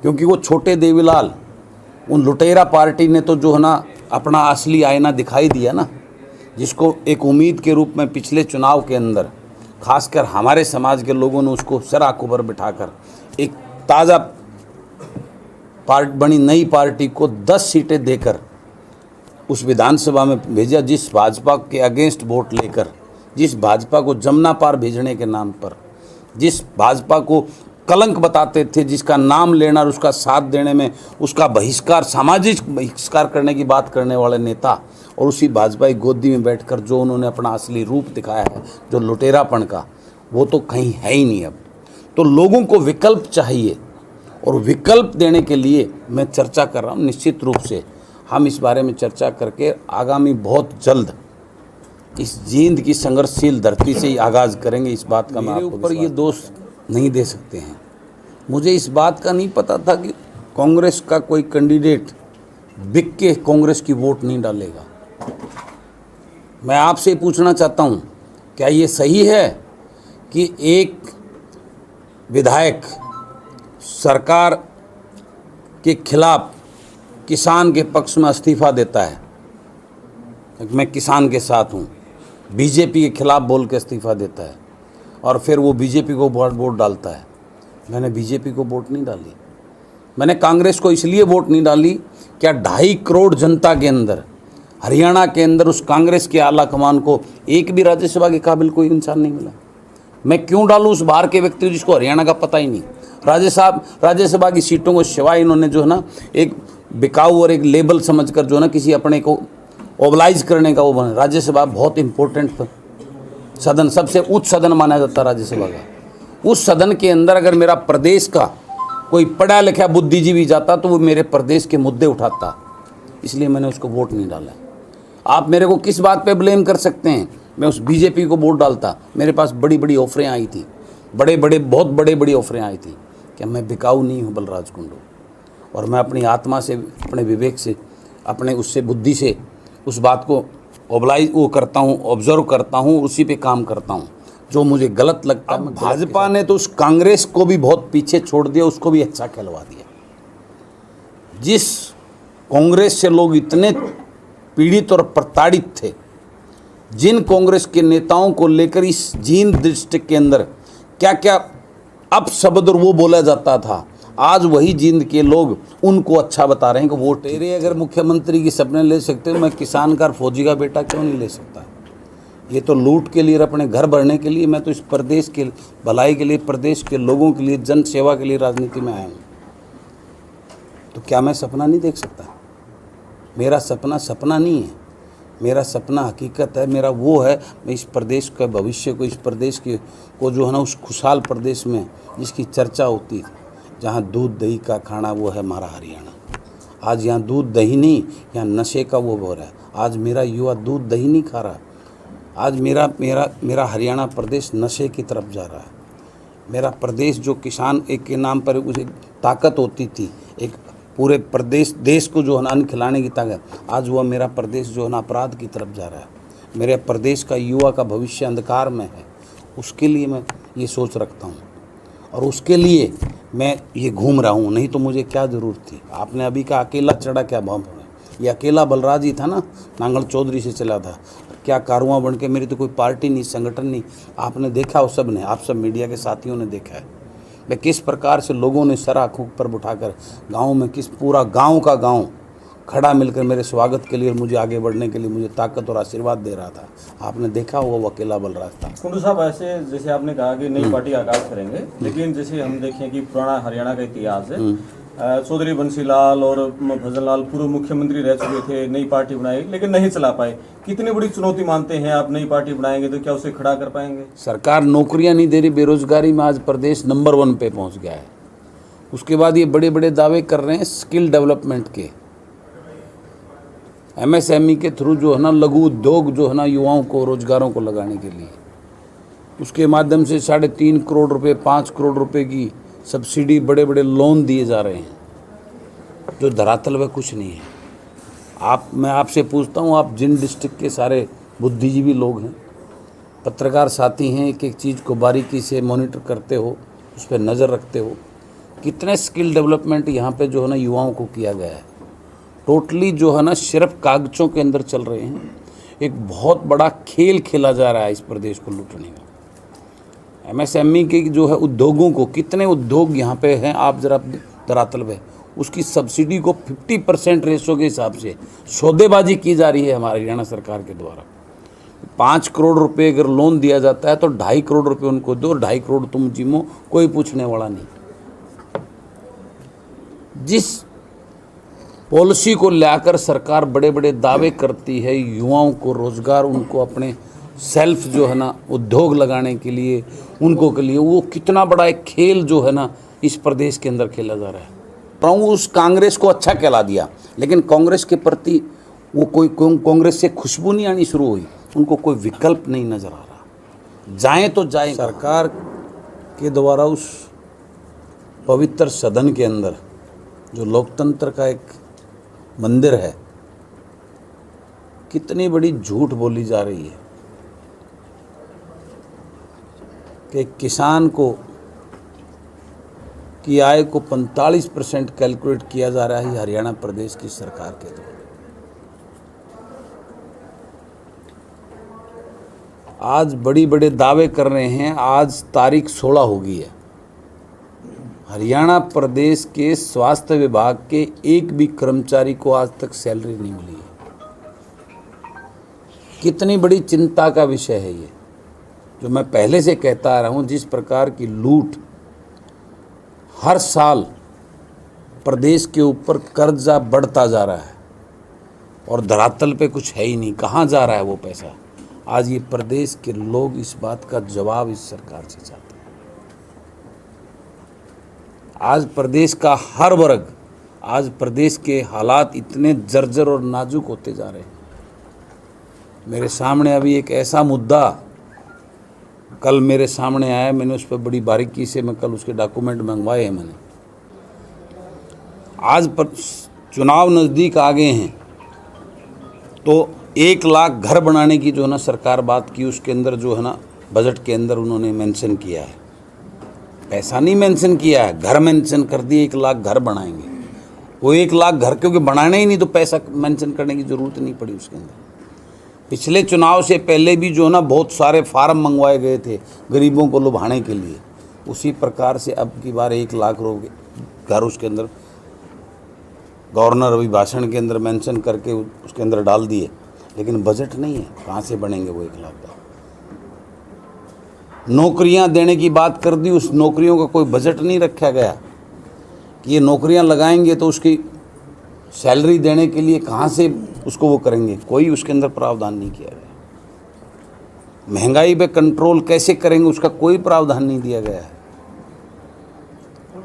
क्योंकि वो छोटे देवीलाल, उन लुटेरा पार्टी ने तो जो है ना अपना असली आईना दिखाई दिया ना, जिसको एक उम्मीद के रूप में पिछले चुनाव के अंदर खासकर हमारे समाज के लोगों ने उसको सराख ऊपर बिठाकर एक ताज़ा बनी नई पार्टी को 10 सीटें देकर उस विधानसभा में भेजा, जिस भाजपा के अगेंस्ट वोट लेकर, जिस भाजपा को जमुना पार भेजने के नाम पर, जिस भाजपा को कलंक बताते थे, जिसका नाम लेना और उसका साथ देने में उसका बहिष्कार, सामाजिक बहिष्कार करने की बात करने वाले नेता, और उसी भाजपा की गोदी में बैठकर जो उन्होंने अपना असली रूप दिखाया है, जो लुटेरापन का, वो तो कहीं है ही नहीं अब। तो लोगों को विकल्प चाहिए, और विकल्प देने के लिए मैं चर्चा कर रहा हूँ। निश्चित रूप से हम इस बारे में चर्चा करके आगामी बहुत जल्द इस जींद की संघर्षशील धरती से ही आगाज़ करेंगे। इस बात का मेरे ऊपर ये दोष नहीं दे सकते हैं। मुझे इस बात का नहीं पता था कि कांग्रेस का कोई कैंडिडेट बिक के कांग्रेस की वोट नहीं डालेगा। मैं आपसे पूछना चाहता हूँ, क्या ये सही है कि एक विधायक सरकार के खिलाफ किसान के पक्ष में इस्तीफा देता है, मैं किसान के साथ हूँ, बीजेपी के खिलाफ बोल के इस्तीफा देता है, और फिर वो बीजेपी को वोट डालता है। मैंने बीजेपी को वोट नहीं डाली, मैंने कांग्रेस को इसलिए वोट नहीं डाली, क्या 2.5 करोड़ जनता के अंदर, हरियाणा के अंदर उस कांग्रेस के आला कमान को एक भी राज्यसभा के काबिल कोई इंसान नहीं मिला। मैं क्यों डालूं उस बाहर के व्यक्ति जिसको हरियाणा का पता ही नहीं। राज्यसभा की सीटों को सिवाय इन्होंने जो है ना एक बिकाऊ और एक लेबल समझकर जो है ना किसी अपने को ओबलाइज करने का वो बना। राज्यसभा बहुत इंपॉर्टेंट सदन, सबसे उच्च सदन माना जाता है राज्यसभा का। उस सदन के अंदर अगर मेरा प्रदेश का कोई पढ़ा लिखा बुद्धिजीवी जाता तो वो मेरे प्रदेश के मुद्दे उठाता, इसलिए मैंने उसको वोट नहीं डाला। आप मेरे को किस बात पे ब्लेम कर सकते हैं? मैं उस बीजेपी को वोट डालता, मेरे पास बड़ी बड़ी ऑफरें आई थी, बहुत बड़ी ऑफरें आई थी। क्या मैं बिकाऊ नहीं हूँ बलराज कुंडू? और मैं अपनी आत्मा से, अपने विवेक से, अपने उससे बुद्धि से उस बात को ओबलाइज वो करता हूँ, ऑब्जर्व करता हूँ, उसी पे काम करता हूँ। जो मुझे गलत लगता है, भाजपा ने तो उस कांग्रेस को भी बहुत पीछे छोड़ दिया, उसको भी अच्छा खिलवा दिया। जिस कांग्रेस से लोग इतने पीड़ित और प्रताड़ित थे, जिन कांग्रेस के नेताओं को लेकर इस जींद डिस्ट्रिक्ट के अंदर क्या क्या अपशब्द और वो बोला जाता था, आज वही जींद के लोग उनको अच्छा बता रहे हैं कि वो तेरे अगर मुख्यमंत्री की सपने ले सकते हो, मैं किसान का फौजी का बेटा क्यों नहीं ले सकता? ये तो लूट के लिए, अपने घर भरने के लिए। मैं तो इस प्रदेश के भलाई के लिए, प्रदेश के लोगों के लिए, जन सेवा के लिए राजनीति में आया हूँ। तो क्या मैं सपना नहीं देख सकता? मेरा सपना सपना नहीं है, मेरा सपना हकीकत है। मेरा वो है, मैं इस प्रदेश के भविष्य को, इस प्रदेश के को जो है ना उस खुशहाल प्रदेश में जिसकी चर्चा होती है, जहाँ दूध दही का खाना, वो है हमारा हरियाणा। आज यहाँ दूध दही नहीं, यहाँ नशे का वो हो रहा है। आज मेरा युवा दूध दही नहीं खा रहा, आज मेरा हरियाणा प्रदेश नशे की तरफ जा रहा है। मेरा प्रदेश जो किसान एक के नाम पर उसे ताकत होती थी, एक पूरे प्रदेश देश को जो है ना अन्न खिलाने की ताकत, आज वह मेरा प्रदेश जो है ना अपराध की तरफ जा रहा है। मेरे प्रदेश का युवा का भविष्य अंधकार में है। उसके लिए मैं ये सोच रखता हूँ, और उसके लिए मैं ये घूम रहा हूँ। नहीं तो मुझे क्या ज़रूरत थी? आपने अभी का अकेला चढ़ा क्या बम है? ये अकेला बलराज ही था ना, नांगल चौधरी से चला था। क्या कारवां बन के, मेरी तो कोई पार्टी नहीं, संगठन नहीं। आपने देखा, वो सब ने, आप सब मीडिया के साथियों ने देखा है मैं किस प्रकार से लोगों ने सर आँखों पर उठाकर गाँव में, किस पूरा गाँव का गाँव खड़ा मिलकर मेरे स्वागत के लिए और मुझे आगे बढ़ने के लिए मुझे ताकत और आशीर्वाद दे रहा था। आपने देखा वो अकेला बलराज था। कुंडू साहब, ऐसे जैसे आपने कहा कि नई पार्टी आगाज करेंगे, लेकिन जैसे हम देखें कि पुराना हरियाणा का इतिहास है, चौधरी बंसीलाल और भजनलाल पूर्व मुख्यमंत्री रह चुके थे, नई पार्टी बनाई लेकिन नहीं चला पाए। कितनी बड़ी चुनौती मानते हैं आप? नई पार्टी बनाएंगे तो क्या उसे खड़ा कर पाएंगे? सरकार नौकरियां नहीं दे रही, बेरोजगारी में आज प्रदेश नंबर 1 पे पहुंच गया है। उसके बाद ये बड़े बड़े दावे कर रहे हैं स्किल डेवलपमेंट के, MSME के थ्रू जो है ना लघु उद्योग जो है ना युवाओं को, रोजगारों को लगाने के लिए, उसके माध्यम से 3.5 करोड़ रुपए, 5 करोड़ रुपए की सब्सिडी, बड़े बड़े लोन दिए जा रहे हैं, जो धरातल में कुछ नहीं है। मैं आपसे पूछता हूँ, आप जिन डिस्ट्रिक्ट के सारे बुद्धिजीवी लोग हैं, पत्रकार साथी हैं, एक एक चीज़ को बारीकी से मॉनिटर करते हो, उस पर नज़र रखते हो, कितने स्किल डेवलपमेंट यहाँ पे जो है ना युवाओं को किया गया है। टोटली जो है ना सिर्फ कागजों के अंदर चल रहे हैं। एक बहुत बड़ा खेल खेला जा रहा है इस प्रदेश को लूटने का। एमएसएमई के जो है उद्योगों को, कितने उद्योग यहाँ पे हैं आप जरा धरातल पे, उसकी सब्सिडी को 50% रेशो के हिसाब से सौदेबाजी की जा रही है हमारी हरियाणा सरकार के द्वारा। 5 करोड़ रुपए अगर लोन दिया जाता है तो 2.5 करोड़ रुपए उनको दो, 2.5 करोड़ तुम जिमो, कोई पूछने वाला नहीं। जिस पॉलिसी को लेकर सरकार बड़े बड़े दावे करती है, युवाओं को रोजगार, उनको अपने सेल्फ जो है ना उद्योग लगाने के लिए, उनको के लिए, वो कितना बड़ा एक खेल जो है ना इस प्रदेश के अंदर खेला जा रहा है। उस कांग्रेस को अच्छा कहला दिया, लेकिन कांग्रेस के प्रति वो कोई कांग्रेस से खुशबू नहीं आनी शुरू हुई, उनको कोई विकल्प नहीं नजर आ रहा। जाए तो जाए। सरकार के द्वारा उस पवित्र सदन के अंदर जो लोकतंत्र का एक मंदिर है, कितनी बड़ी झूठ बोली जा रही है कि किसान को की आय को 45% कैलकुलेट किया जा रहा है हरियाणा प्रदेश की सरकार के द्वारा। आज बड़ी बड़े दावे कर रहे हैं। आज तारीख 16 हो गई है, हरियाणा प्रदेश के स्वास्थ्य विभाग के एक भी कर्मचारी को आज तक सैलरी नहीं मिली है। कितनी बड़ी चिंता का विषय है ये, जो मैं पहले से कहता आ रहा हूँ। जिस प्रकार की लूट हर साल प्रदेश के ऊपर कर्जा बढ़ता जा रहा है और धरातल पे कुछ है ही नहीं, कहाँ जा रहा है वो पैसा। आज ये प्रदेश के लोग इस बात का जवाब इस सरकार से चाहते हैं। आज प्रदेश का हर वर्ग, आज प्रदेश के हालात इतने जर्जर और नाजुक होते जा रहे हैं। मेरे सामने अभी एक ऐसा मुद्दा कल मेरे सामने आया, मैंने उस पर बड़ी बारीकी से मैं कल उसके डॉक्यूमेंट मंगवाए हैं मैंने। आज पर चुनाव नज़दीक आ गए हैं तो 1 लाख घर बनाने की जो है ना सरकार बात की, उसके अंदर जो है ना बजट के अंदर उन्होंने मेंशन किया है। पैसा नहीं मेंशन किया है, घर मेंशन कर दिए, 1 लाख घर बनाएंगे। वो 1 लाख घर क्योंकि बनाने ही नहीं तो पैसा मेंशन करने की ज़रूरत नहीं पड़ी उसके अंदर। पिछले चुनाव से पहले भी जो ना बहुत सारे फार्म मंगवाए गए थे गरीबों को लुभाने के लिए, उसी प्रकार से अब की बार 1 लाख घर उसके अंदर गवर्नर अभिभाषण के अंदर मेंशन करके उसके अंदर डाल दिए, लेकिन बजट नहीं है। कहाँ से बनेंगे वो 1 लाख घर? नौकरियां देने की बात कर दी, उस नौकरियों का कोई बजट नहीं रखा गया कि ये नौकरियां लगाएंगे तो उसकी सैलरी देने के लिए कहाँ से उसको वो करेंगे, कोई उसके अंदर प्रावधान नहीं किया गया। महंगाई पे कंट्रोल कैसे करेंगे उसका कोई प्रावधान नहीं दिया गया है।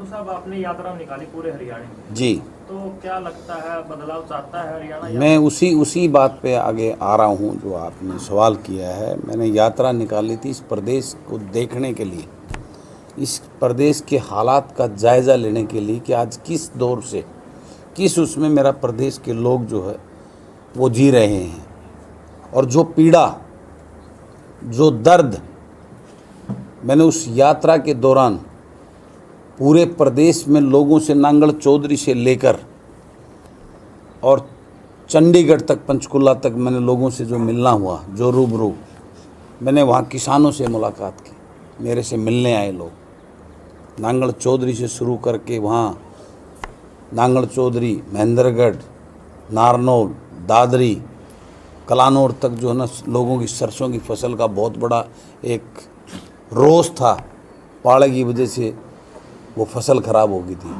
साहब, आपने यात्रा निकाली पूरे हरियाणा में जी, तो क्या लगता है बदलाव चाहता है हरियाणा? मैं उसी बात पे आगे आ रहा हूँ जो आपने सवाल किया है। मैंने यात्रा निकाली थी इस प्रदेश को देखने के लिए, इस प्रदेश के हालात का जायज़ा लेने के लिए कि आज किस दौर से, किस उसमें मेरा प्रदेश के लोग जो है वो जी रहे हैं, और जो पीड़ा, जो दर्द मैंने उस यात्रा के दौरान पूरे प्रदेश में लोगों से, नांगल चौधरी से लेकर और चंडीगढ़ तक, पंचकुला तक मैंने लोगों से जो मिलना हुआ, जो रूबरू, मैंने वहाँ किसानों से मुलाकात की, मेरे से मिलने आए लोग। नांगल चौधरी से शुरू करके वहाँ नांगल चौधरी, महेंद्रगढ़, नारनौल, दादरी, कलानौर तक जो है ना लोगों की सरसों की फसल का बहुत बड़ा एक रोष था। पाले की वजह से वो फसल ख़राब हो गई थी,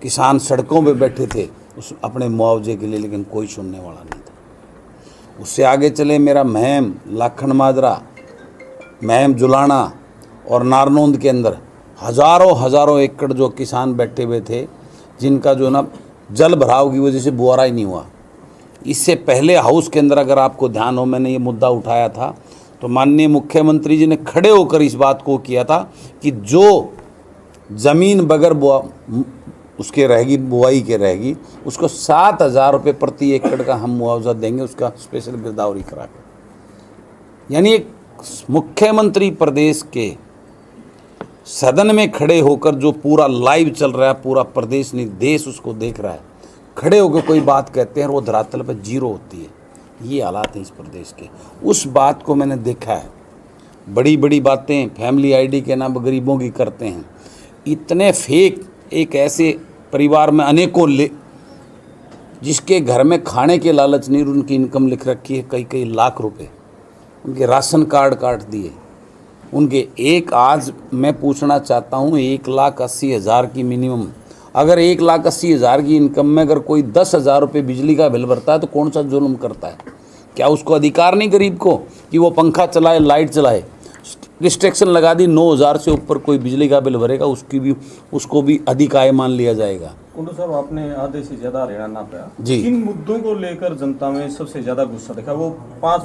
किसान सड़कों पे बैठे थे उस अपने मुआवजे के लिए, लेकिन कोई सुनने वाला नहीं था। उससे आगे चले मेरा महम, लाखन माजरा, महम जुलाना और नारनौंद के अंदर हज़ारों एकड़ जो किसान बैठे हुए थे, जिनका जो ना जल भराव की वजह से बुआरा ही नहीं हुआ। इससे पहले हाउस के अंदर अगर आपको ध्यान हो, मैंने ये मुद्दा उठाया था तो माननीय मुख्यमंत्री जी ने खड़े होकर इस बात को किया था कि जो ज़मीन बगैर उसके रहेगी, बुआई के रहेगी, उसको 7,000 रुपये प्रति एकड़ का हम मुआवजा देंगे, उसका स्पेशल गिरदावरी करा के। यानी एक मुख्यमंत्री प्रदेश के सदन में खड़े होकर जो पूरा लाइव चल रहा है, पूरा प्रदेश नहीं देश उसको देख रहा है, खड़े होकर कोई बात कहते हैं और वो धरातल पर जीरो होती है। ये हालात हैं इस प्रदेश के। उस बात को मैंने देखा है। बड़ी बड़ी बातें फैमिली आईडी के नाम गरीबों की करते हैं। इतने फेक एक ऐसे परिवार में अनेकों जिसके घर में खाने के लालच नहीं, उनकी इनकम लिख रखी है कई कई लाख रुपए, उनके राशन कार्ड काट दिए उनके। एक आज मैं पूछना चाहता हूँ 1,80,000 की मिनिमम, अगर 1,80,000 की इनकम में अगर कोई 10,000 रुपये बिजली का बिल भरता है तो कौन सा जुल्म करता है? क्या उसको अधिकार नहीं गरीब को कि वो पंखा चलाए, लाइट चलाए? रिस्ट्रिक्शन लगा दी, 9,000 से ऊपर कोई बिजली का बिल भरेगा उसको भी अधिक आय मान लिया जाएगा। कुंडू साहब, आपने आधे से ज्यादा हरियाणा नापा जी। किन मुद्दों को लेकर जनता में सबसे ज्यादा गुस्सा देखा? वो 5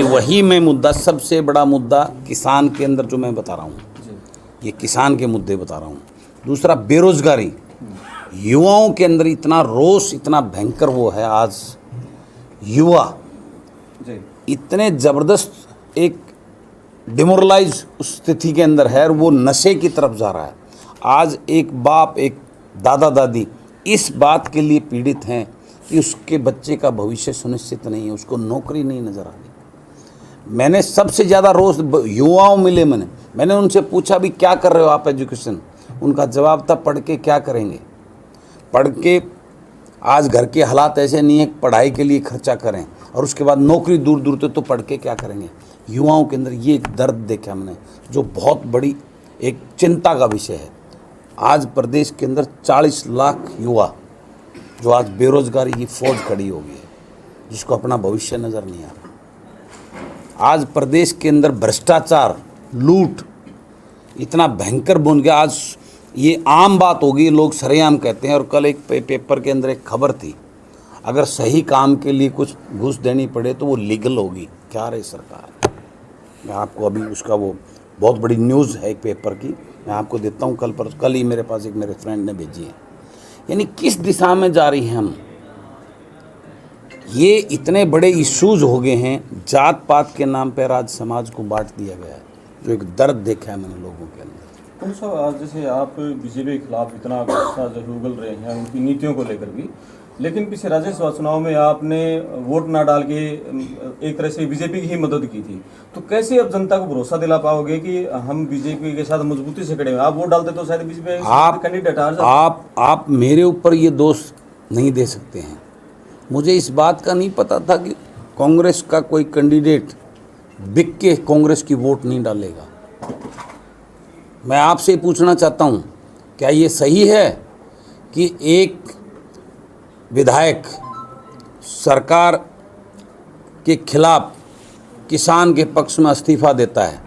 वही मैं मुद्दा, सबसे बड़ा मुद्दा किसान के अंदर जो मैं बता रहा हूँ, ये किसान के मुद्दे बता रहा हूँ। दूसरा बेरोजगारी, युवाओं के अंदर इतना रोष, इतना भयंकर वो है। आज युवा जी इतने ज़बरदस्त एक डिमोरलाइज उस स्थिति के अंदर है और वो नशे की तरफ जा रहा है। आज एक बाप, एक दादा दादी इस बात के लिए पीड़ित हैं कि उसके बच्चे का भविष्य सुनिश्चित नहीं है, उसको नौकरी नहीं नज़र आ रही। मैंने सबसे ज़्यादा रोज़ युवाओं मिले, मैंने उनसे पूछा भी क्या कर रहे हो आप एजुकेशन? उनका जवाब था पढ़ के क्या करेंगे, पढ़ के आज घर के हालात ऐसे नहीं है, पढ़ाई के लिए खर्चा करें और उसके बाद नौकरी दूर दूर तक, तो पढ़ के क्या करेंगे? युवाओं के अंदर ये एक दर्द देखा हमने, जो बहुत बड़ी एक चिंता का विषय है। आज प्रदेश के अंदर 40 लाख युवा जो आज बेरोजगारी की फौज खड़ी हो गई है, जिसको अपना भविष्य नज़र नहीं आ रहा। आज प्रदेश के अंदर भ्रष्टाचार, लूट इतना भयंकर बन गया, आज ये आम बात हो गई, लोग सरेआम कहते हैं। और कल एक पेपर के अंदर एक खबर थी, अगर सही काम के लिए कुछ घूस देनी पड़े तो वो लीगल होगी। क्या रही सरकार? मैं आपको अभी उसका वो बहुत बड़ी न्यूज़ है एक पेपर की, मैं आपको देता हूँ। कल ही मेरे पास एक मेरे फ्रेंड ने भेजी है। यानी किस दिशा में जा रही हैं हम? ये इतने बड़े इश्यूज हो गए हैं, जात पात के नाम पर आज समाज को बांट दिया गया है, जो एक दर्द देखा है मैंने लोगों के अंदर। कुंडू साहब, आज जैसे आप बीजेपी के खिलाफ इतना गुस्सा जो उगल रहे हैं उनकी नीतियों को लेकर भी, लेकिन पिछले राज्यसभा चुनाव में आपने वोट ना डाल के एक तरह से बीजेपी की ही मदद की थी, तो कैसे अब जनता को भरोसा दिला पाओगे कि हम बीजेपी के साथ मजबूती से खड़े हैं? आप वोट डालते तो शायद बीजेपी कैंडिडेट आप मेरे ऊपर ये दोष नहीं दे सकते हैं। मुझे इस बात का नहीं पता था कि कांग्रेस का कोई कैंडिडेट बिक के कांग्रेस की वोट नहीं डालेगा। मैं आपसे पूछना चाहता हूँ, क्या ये सही है कि एक विधायक सरकार के खिलाफ किसान के पक्ष में इस्तीफा देता है,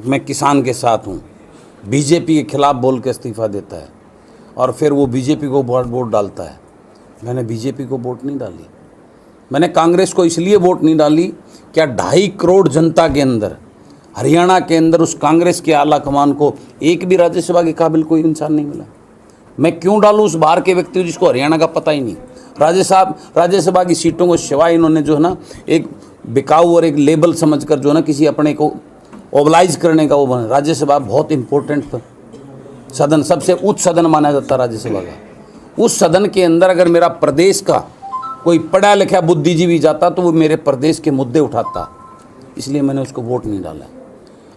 मैं किसान के साथ हूँ, बीजेपी के खिलाफ बोल के इस्तीफा देता है और फिर वो बीजेपी को वोट डालता है? मैंने बीजेपी को वोट नहीं डाली, मैंने कांग्रेस को इसलिए वोट नहीं डाली, क्या 2.5 करोड़ जनता के अंदर, हरियाणा के अंदर उस कांग्रेस के आला कमान को एक भी राज्यसभा के काबिल कोई इंसान नहीं मिला? मैं क्यों डालूं उस बाहर के व्यक्ति को जिसको हरियाणा का पता ही नहीं? राज्यसभा की सीटों को सिवाय इन्होंने जो है ना एक बिकाऊ और एक लेबल समझकर जो है ना किसी अपने को ओबलाइज करने का वो बना। राज्यसभा बहुत इंपॉर्टेंट सदन, सबसे उच्च सदन माना जाता राज्यसभा का। उस सदन के अंदर अगर मेरा प्रदेश का कोई पढ़ा लिखा बुद्धिजीवी जाता तो वो मेरे प्रदेश के मुद्दे उठाता, इसलिए मैंने उसको वोट नहीं डाला।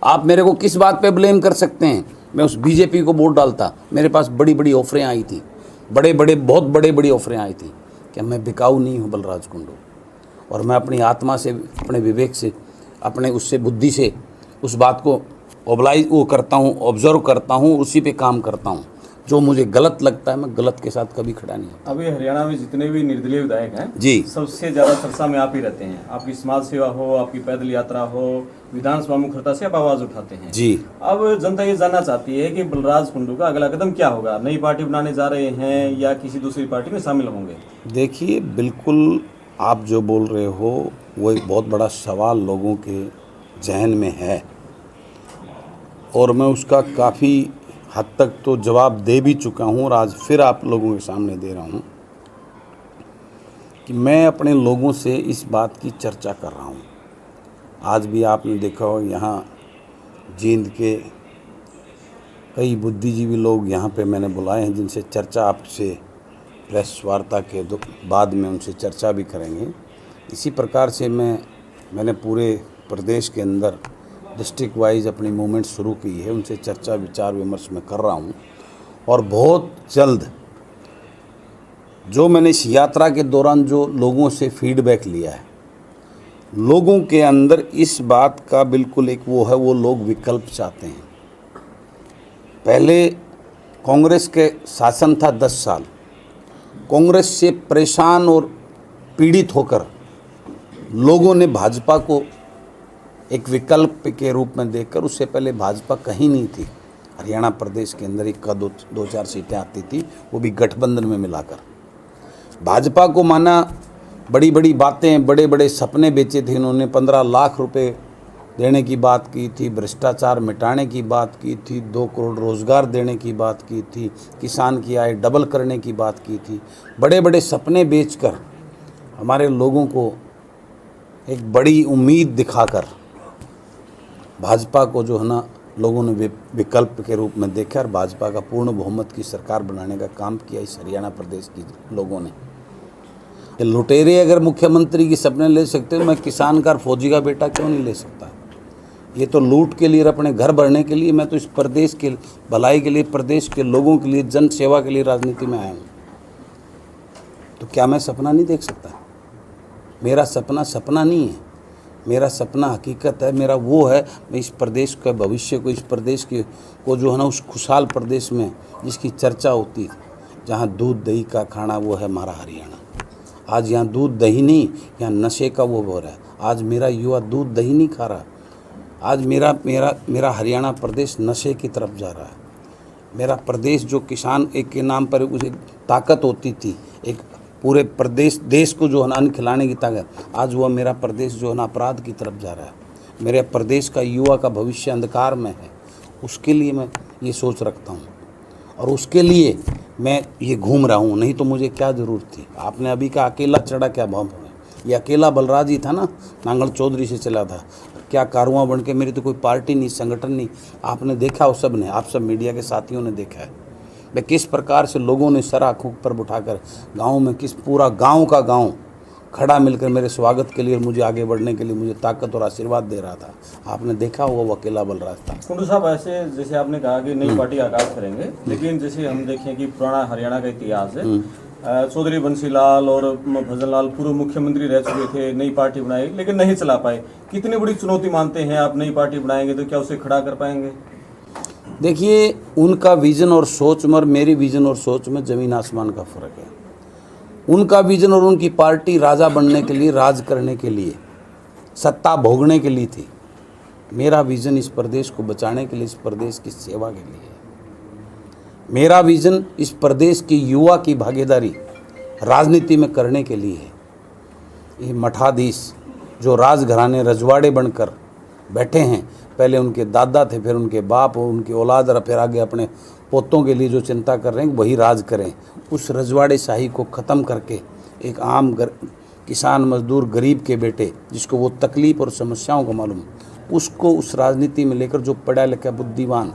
आप मेरे को किस बात पे ब्लेम कर सकते हैं? मैं उस बीजेपी को वोट डालता, मेरे पास बड़ी बड़ी ऑफरें आई थी, बहुत बड़ी ऑफरें आई थी। क्या मैं बिकाऊ नहीं हूँ बलराज कुंडू? और मैं अपनी आत्मा से, अपने विवेक से, अपने उससे बुद्धि से उस बात को वो करता हूँ, ऑब्जर्व करता हूँ, उसी पे काम करता हूँ। जो मुझे गलत लगता है मैं गलत के साथ कभी खड़ा नहीं होता। अभी हरियाणा में जितने भी निर्दलीय विधायक हैं जी, सबसे ज्यादा चर्चा में आप ही रहते हैं। आपकी समाज सेवा हो, आपकी पैदल यात्रा हो, विधानसभा मुखरता से आप आवाज उठाते हैं जी। अब जनता ये जानना चाहती है कि बलराज कुंडू का अगला कदम क्या होगा? नई पार्टी बनाने जा रहे हैं या किसी दूसरी पार्टी में शामिल होंगे? देखिए, बिल्कुल आप जो बोल रहे हो वो एक बहुत बड़ा सवाल लोगों के जहन में है और मैं उसका काफ़ी हद तक तो जवाब दे भी चुका हूँ और आज फिर आप लोगों के सामने दे रहा हूँ कि मैं अपने लोगों से इस बात की चर्चा कर रहा हूँ। आज भी आपने देखा हो यहाँ जींद के कई बुद्धिजीवी लोग यहाँ पे मैंने बुलाए हैं जिनसे चर्चा आपसे प्रेस वार्ता के बाद में उनसे चर्चा भी करेंगे। इसी प्रकार से मैंने पूरे प्रदेश के अंदर डिस्ट्रिक्ट वाइज अपनी मूवमेंट शुरू की है, उनसे चर्चा विचार विमर्श में कर रहा हूँ और बहुत जल्द जो मैंने इस यात्रा के दौरान जो लोगों से फीडबैक लिया है, लोगों के अंदर इस बात का बिल्कुल एक वो है, वो लोग विकल्प चाहते हैं। पहले कांग्रेस के शासन था 10 साल, कांग्रेस से परेशान और पीड़ित होकर लोगों ने भाजपा को एक विकल्प के रूप में देखकर, उससे पहले भाजपा कहीं नहीं थी, हरियाणा प्रदेश के अंदर एक का दो चार सीटें आती थी, वो भी गठबंधन में मिलाकर। भाजपा को माना बड़ी बड़ी बातें, बड़े बड़े सपने बेचे थे इन्होंने। 15 लाख रुपए देने की बात की थी, भ्रष्टाचार मिटाने की बात की थी, 2 करोड़ रोज़गार देने की बात की थी, किसान की आय डबल करने की बात की थी। बड़े बड़े सपने बेचकर हमारे लोगों को एक बड़ी उम्मीद दिखाकर भाजपा को जो है ना लोगों ने विकल्प के रूप में देखा और भाजपा का पूर्ण बहुमत की सरकार बनाने का काम किया इस हरियाणा प्रदेश की लोगों ने। ये लुटेरे अगर मुख्यमंत्री की सपने ले सकते हो, मैं किसान का और फौजी का बेटा क्यों नहीं ले सकता? ये तो लूट के लिए और अपने घर भरने के लिए, मैं तो इस प्रदेश के भलाई के लिए, प्रदेश के लोगों के लिए, जन सेवा के लिए राजनीति में आया हूँ। तो क्या मैं सपना नहीं देख सकता? मेरा सपना सपना नहीं है, मेरा सपना हकीकत है। मेरा वो है, मैं इस प्रदेश के भविष्य को, इस प्रदेश के को जो है ना उस खुशहाल प्रदेश में जिसकी चर्चा होती है, जहाँ दूध दही का खाना, वो है हमारा हरियाणा। आज यहाँ दूध दही नहीं, यहाँ नशे का वो हो रहा है। आज मेरा युवा दूध दही नहीं खा रहा, आज मेरा हरियाणा प्रदेश नशे की तरफ जा रहा है। मेरा प्रदेश जो किसान एक के नाम पर उसे ताकत होती थी, एक पूरे प्रदेश देश को जो है ना अन्न खिलाने की ताकत, आज वह मेरा प्रदेश जो है ना अपराध की तरफ जा रहा है। मेरे प्रदेश का युवा का भविष्य अंधकार में है। उसके लिए मैं ये सोच रखता हूँ और उसके लिए मैं ये घूम रहा हूँ, नहीं तो मुझे क्या ज़रूरत थी। आपने अभी का अकेला चढ़ा क्या बम है? ये अकेला बलराज ही था ना, नांगल चौधरी से चला था, क्या कारवां बन के। मेरी तो कोई पार्टी नहीं, संगठन नहीं, आपने देखा वो सब ने, आप सब मीडिया के साथियों ने देखा है मैं किस प्रकार से लोगों ने सर आँखों पर उठाकर गाँव में, किस पूरा गाँव का गाँव खड़ा मिलकर मेरे स्वागत के लिए, मुझे आगे बढ़ने के लिए मुझे ताकत और आशीर्वाद दे रहा था। आपने देखा हुआ वो अकेला बलराज था। कुंडू साहब, ऐसे जैसे आपने कहा कि नई पार्टी आगाज करेंगे, लेकिन जैसे हम देखें कि पुराना हरियाणा का इतिहास है, चौधरी बंसीलाल और भजनलाल पूर्व मुख्यमंत्री रह चुके थे, नई पार्टी बनाई लेकिन नहीं चला पाए। कितनी बड़ी चुनौती मानते हैं आप? नई पार्टी बनाएंगे तो क्या उसे खड़ा कर पाएंगे? देखिए, उनका विजन और सोच में और मेरी विजन और सोच में ज़मीन आसमान का फ़र्क है। उनका विजन और उनकी पार्टी राजा बनने के लिए, राज करने के लिए, सत्ता भोगने के लिए थी। मेरा विज़न इस प्रदेश को बचाने के लिए, इस प्रदेश की सेवा के लिए। मेरा विज़न इस प्रदेश की युवा की भागीदारी राजनीति में करने के लिए है। ये मठाधीश जो राजघराने रजवाड़े बनकर बैठे हैं, पहले उनके दादा थे, फिर उनके बाप और उनकी औलाद और फिर आगे अपने पोतों के लिए जो चिंता कर रहे हैं वही राज करें। उस रजवाड़े शाही को ख़त्म करके एक आम किसान मजदूर गरीब के बेटे जिसको वो तकलीफ़ और समस्याओं को मालूम, उसको उस राजनीति में लेकर जो पढ़ा लिखा बुद्धिमान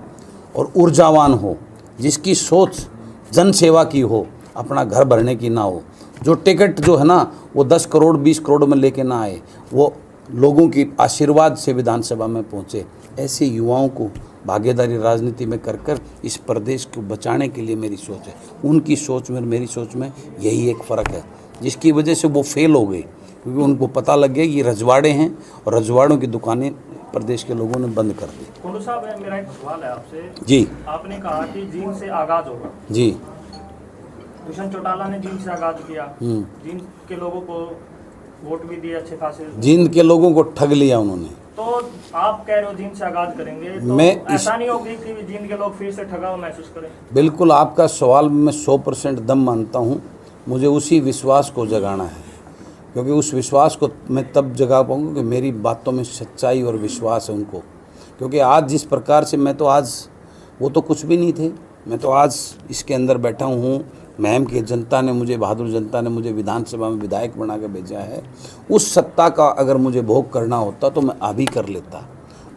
और ऊर्जावान हो, जिसकी सोच जन सेवा की हो, अपना घर भरने की ना हो, जो टिकट जो है ना वो 10 करोड़ 20 करोड़ में लेके ना आए, वो लोगों की आशीर्वाद से विधानसभा में पहुँचे। ऐसे युवाओं को भागीदारी राजनीति में कर इस प्रदेश को बचाने के लिए मेरी सोच है। उनकी सोच में मेरी सोच में यही एक फ़र्क है, जिसकी वजह से वो फेल हो गए, क्योंकि उनको पता लग गया ये रजवाड़े हैं और रजवाड़ों की दुकानें प्रदेश के लोगों ने बंद कर दी। कुंडू साहब, मेरा एक सवाल है आपसे। जी। आपने कहा कि जींद से आगाज होगा। जी। दुष्यंत चौटाला ने जींद से आगाज किया, जींद के लोगों को वोट भी दिए अच्छे खासे, जींद के लोगों को ठग लिया उन्होंने। तो आप कह रहे हो जींद से आगाज करेंगे, तो ऐसा नहीं होगी कि जींद के लोग फिर से ठगा हुआ महसूस करें? बिल्कुल, आपका सवाल में 100% दम मानता हूँ। मुझे उसी विश्वास को जगाना है, क्योंकि उस विश्वास को मैं तब जगा पाऊँगा कि मेरी बातों में सच्चाई और विश्वास है उनको। क्योंकि आज जिस प्रकार से मैं तो आज, वो तो कुछ भी नहीं थे, मैं तो आज इसके अंदर बैठा हूँ। महम की जनता ने मुझे, बहादुर जनता ने मुझे विधानसभा में विधायक बना कर भेजा है। उस सत्ता का अगर मुझे भोग करना होता तो मैं अभी कर लेता,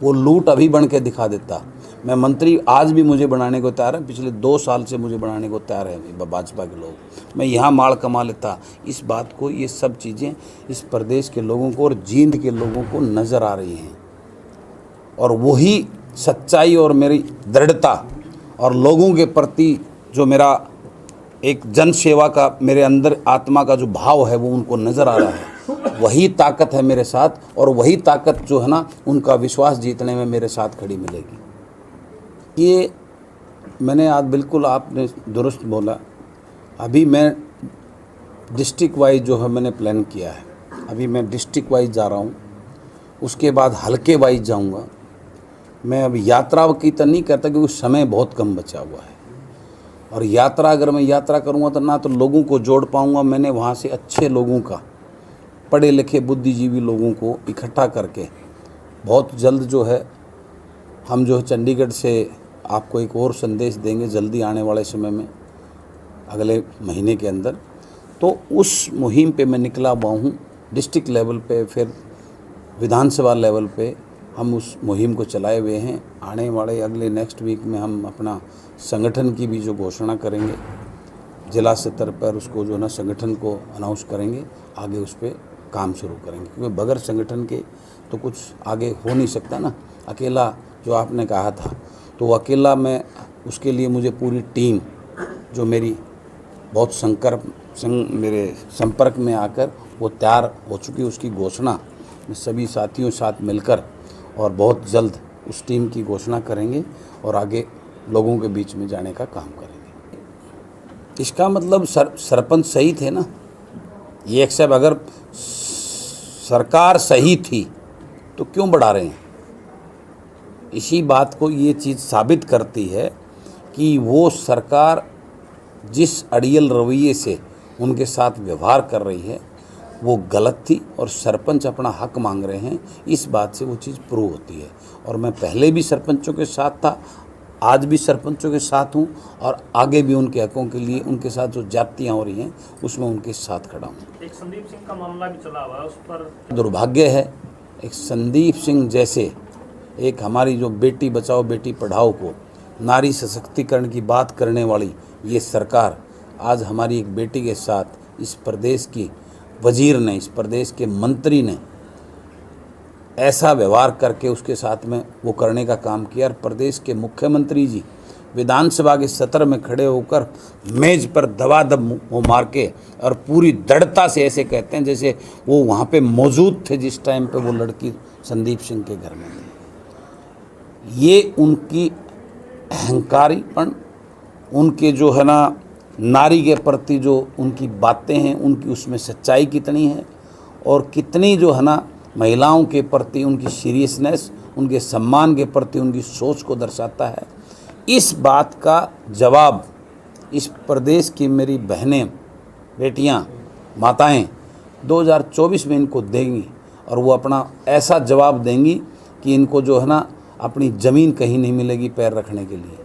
वो लूट अभी बन के दिखा देता। मैं मंत्री आज भी मुझे बनाने को तैयार है, पिछले 2 साल से मुझे बनाने को तैयार है भाजपा के लोग। मैं यहाँ माल कमा लेता। इस बात को, ये सब चीज़ें इस प्रदेश के लोगों को और जींद के लोगों को नज़र आ रही हैं, और वही सच्चाई और मेरी दृढ़ता और लोगों के प्रति जो मेरा एक जन सेवा का मेरे अंदर आत्मा का जो भाव है वो उनको नज़र आ रहा है। वही ताकत है मेरे साथ, और वही ताकत जो है ना उनका विश्वास जीतने में मेरे साथ खड़ी मिलेगी। ये मैंने आज बिल्कुल आपने दुरुस्त बोला। अभी मैं डिस्ट्रिक्ट वाइज जो है मैंने प्लान किया है। अभी मैं डिस्ट्रिक्ट वाइज जा रहा हूँ, उसके बाद हल्के वाइज जाऊँगा। मैं अभी यात्रा की तो नहीं करता क्योंकि समय बहुत कम बचा हुआ है, और यात्रा अगर मैं यात्रा करूँगा तो ना तो लोगों को जोड़ पाऊँगा। मैंने वहाँ से अच्छे लोगों का, पढ़े लिखे बुद्धिजीवी लोगों को इकट्ठा करके बहुत जल्द जो है हम जो है चंडीगढ़ से आपको एक और संदेश देंगे जल्दी आने वाले समय में, अगले महीने के अंदर। तो उस मुहिम पे मैं निकला हुआ हूँ डिस्ट्रिक्ट लेवल पे, फिर विधानसभा लेवल पे हम उस मुहिम को चलाए हुए हैं। आने वाले अगले नेक्स्ट वीक में हम अपना संगठन की भी जो घोषणा करेंगे जिला स्तर पर, उसको जो ना संगठन को अनाउंस करेंगे, आगे उस पर काम शुरू करेंगे, क्योंकि बगैर संगठन के तो कुछ आगे हो नहीं सकता ना। अकेला जो आपने कहा था, तो अकेला मैं, उसके लिए मुझे पूरी टीम जो मेरी बहुत मेरे संपर्क में आकर वो तैयार हो चुकी, उसकी घोषणा मैं सभी साथियों साथ मिलकर और बहुत जल्द उस टीम की घोषणा करेंगे और आगे लोगों के बीच में जाने का काम करेंगे। इसका मतलब सरपंच सही थे ना, ये एक्सेप्ट, अगर सरकार सही थी तो क्यों बढ़ा रहे हैं? इसी बात को ये चीज़ साबित करती है कि वो सरकार जिस अड़ियल रवैये से उनके साथ व्यवहार कर रही है वो गलत थी, और सरपंच अपना हक मांग रहे हैं, इस बात से वो चीज़ प्रूव होती है। और मैं पहले भी सरपंचों के साथ था, आज भी सरपंचों के साथ हूँ, और आगे भी उनके हकों के लिए उनके साथ जो जातियाँ हो रही हैं उसमें उनके साथ खड़ा हूँ। एक संदीप सिंह का मामला भी चला हुआ है, उस पर दुर्भाग्य है, एक संदीप सिंह जैसे एक हमारी जो बेटी बचाओ बेटी पढ़ाओ को नारी सशक्तिकरण की बात करने वाली ये सरकार आज हमारी एक बेटी के साथ इस प्रदेश की वजीर ने, इस प्रदेश के मंत्री ने ऐसा व्यवहार करके उसके साथ में वो करने का काम किया। और प्रदेश के मुख्यमंत्री जी विधानसभा के सत्र में खड़े होकर मेज पर दबादब वो मार के और पूरी दृढ़ता से ऐसे कहते हैं जैसे वो वहाँ पे मौजूद थे जिस टाइम पे वो लड़की संदीप सिंह के घर में थी। ये उनकी अहंकारीपन, उनके जो है ना नारी के प्रति जो उनकी बातें हैं, उनकी उसमें सच्चाई कितनी है, और कितनी जो है ना महिलाओं के प्रति उनकी सीरियसनेस, उनके सम्मान के प्रति उनकी सोच को दर्शाता है। इस बात का जवाब इस प्रदेश की मेरी बहनें, बेटियां, माताएं 2024 में इनको देंगी, और वो अपना ऐसा जवाब देंगी कि इनको जो है ना अपनी ज़मीन कहीं नहीं मिलेगी पैर रखने के लिए।